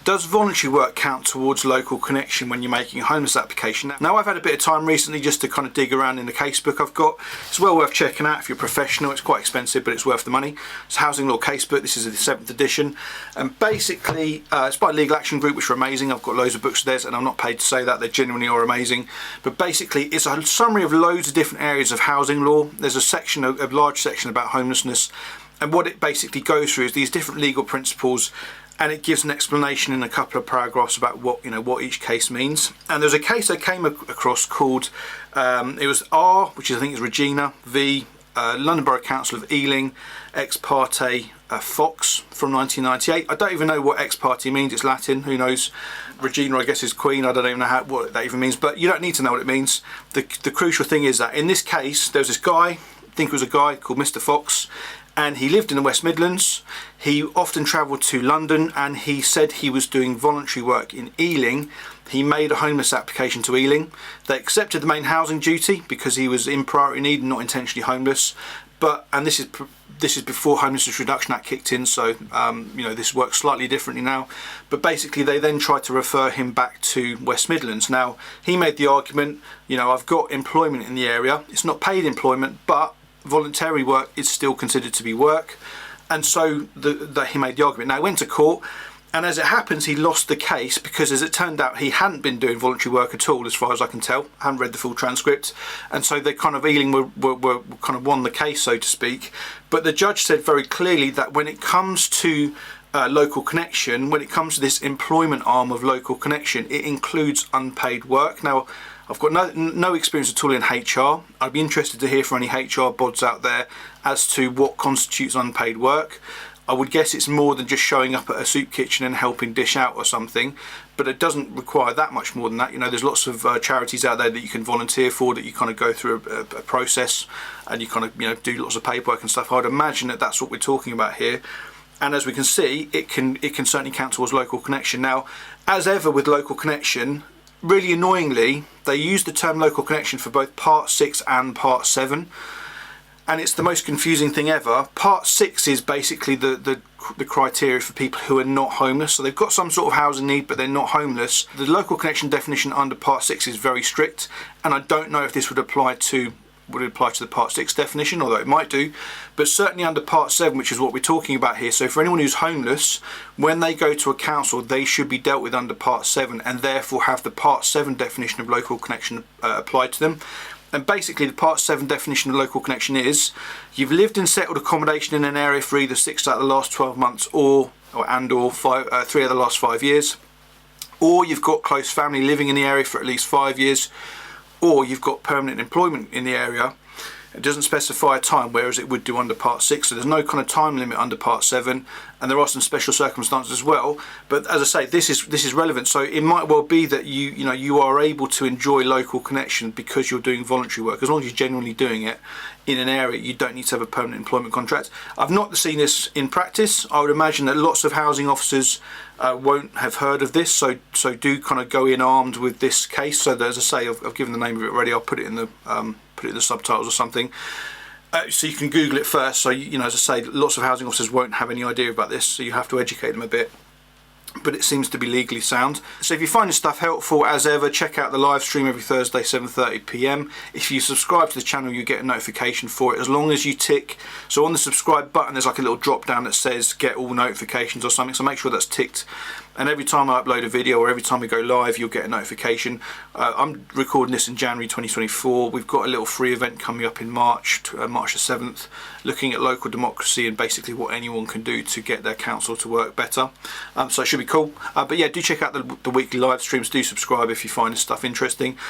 Does voluntary work count towards local connection when you're making a homeless application? Now I've had a bit of time recently just to kind of dig around in the casebook I've got. It's well worth checking out if you're a professional. It's quite expensive, but it's worth the money. It's Housing Law Casebook. This is the 7th edition, and basically it's by Legal Action Group, which are amazing. I've got loads of books of theirs, and I'm not paid to say that. They genuinely are amazing. But basically it's a summary of loads of different areas of housing law. There's a section, a large section about homelessness, and what it basically goes through is these different legal principles, and it gives an explanation in a couple of paragraphs about what each case means. And there's a case I came across called it was R, which I think is Regina v London Borough Council of Ealing ex parte Fox from 1998. I don't even know what ex parte means. It's Latin, who knows. Regina, I guess, is queen. I don't even know what that even means, but you don't need to know what it means. The crucial thing is that in this case there was this guy, I think it was a guy called Mr. Fox, and he lived in the West Midlands. He often travelled to London, and he said he was doing voluntary work in Ealing. He made a homeless application to Ealing. They accepted the main housing duty because he was in priority need and not intentionally homeless. And this is before Homelessness Reduction Act kicked in, so this works slightly differently now. But basically they then tried to refer him back to West Midlands. Now he made the argument, I've got employment in the area. It's not paid employment, but voluntary work is still considered to be work, and so he made the argument. Now he went to court, and as it happens he lost the case because, as it turned out, he hadn't been doing voluntary work at all, as far as I can tell. I haven't read the full transcript, and so they kind of Ealing were kind of won the case, so to speak. But the judge said very clearly that when it comes to local connection, when it comes to this employment arm of local connection, it includes unpaid work. Now I've got no experience at all in HR. I'd be interested to hear from any HR bods out there as to what constitutes unpaid work. I would guess it's more than just showing up at a soup kitchen and helping dish out or something, but it doesn't require that much more than that. There's lots of charities out there that you can volunteer for, that you kind of go through a process and you kind of do lots of paperwork and stuff. I would imagine that that's what we're talking about here. And as we can see, it can certainly count towards local connection. Now, as ever with local connection, really annoyingly, they use the term local connection for both Part 6 and Part 7. And it's the most confusing thing ever. Part 6 is basically the criteria for people who are not homeless. So they've got some sort of housing need, but they're not homeless. The local connection definition under Part 6 is very strict, and I don't know if this would apply to the Part 6 definition, although it might do. But certainly under Part 7, which is what we're talking about here. So for anyone who's homeless, when they go to a council, they should be dealt with under Part 7, and therefore have the Part 7 definition of local connection applied to them. And basically the Part 7 definition of local connection is you've lived in settled accommodation in an area for either 6 out of the last 12 months or 3 out of the last 5 years, or you've got close family living in the area for at least 5 years, or you've got permanent employment in the area. It doesn't specify a time, whereas it would do under Part 6, so there's no kind of time limit under Part 7, and there are some special circumstances as well. But as I say, this is relevant, so it might well be that you are able to enjoy local connection because you're doing voluntary work, as long as you're genuinely doing it in an area. You don't need to have a permanent employment contract. I've not seen this in practice. I would imagine that lots of housing officers won't have heard of this, so do kind of go in armed with this case. So that, as I say, I've given the name of it already. I'll put it in the subtitles or something, so you can Google it first. So as I say, lots of housing officers won't have any idea about this, so you have to educate them a bit. But it seems to be legally sound. So if you find this stuff helpful, as ever, check out the live stream every Thursday, 7:30 PM. If you subscribe to the channel, you get a notification for it, as long as you tick. So on the subscribe button, there's like a little drop down that says get all notifications or something, so make sure that's ticked. And every time I upload a video, or every time we go live, you'll get a notification. I'm recording this in January 2024. We've got a little free event coming up in March the 7th, looking at local democracy and basically what anyone can do to get their council to work better. So it should be cool. But yeah, do check out the weekly live streams. Do subscribe if you find this stuff interesting.